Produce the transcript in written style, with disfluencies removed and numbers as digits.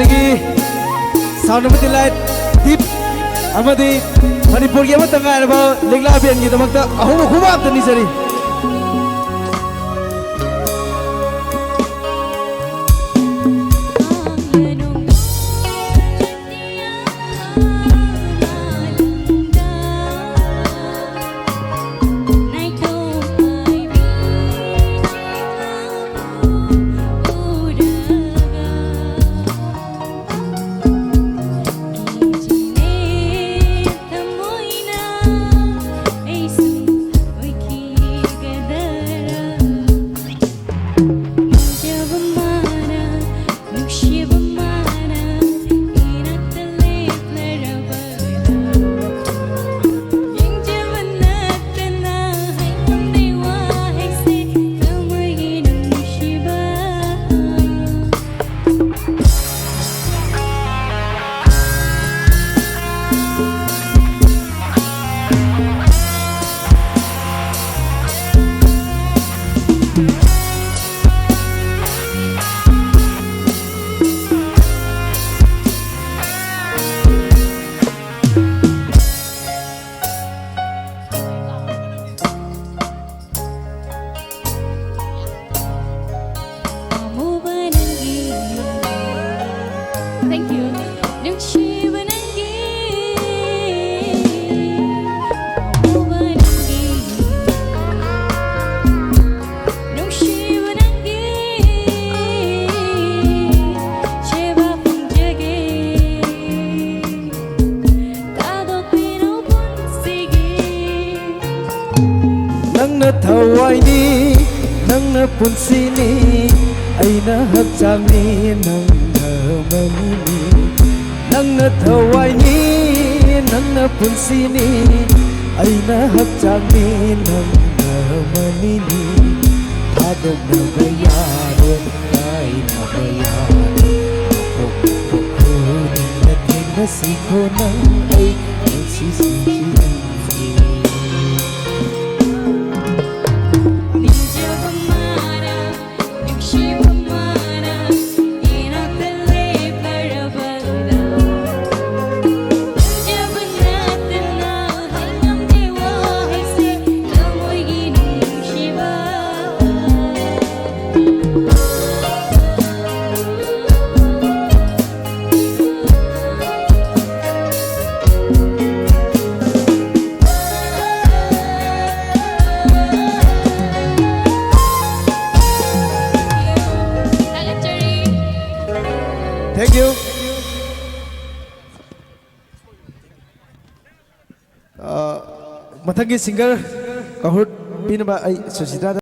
sigi sound of the light deep amadi Manipur ki amata ngai ba legla bian ki damakta ahum huma ta ni sari Thank you. Nangna thawai ni nangna punsi ni aina hakchang ni nangna mani ni nangna thawai ni nangna punsi ni aina hakchang ni nangna mani ni adok na gaya ron kai na gaya kok ko ni na tingna sikho nang ai si Thank you. Mathagi singer kahut pinaba ai Susita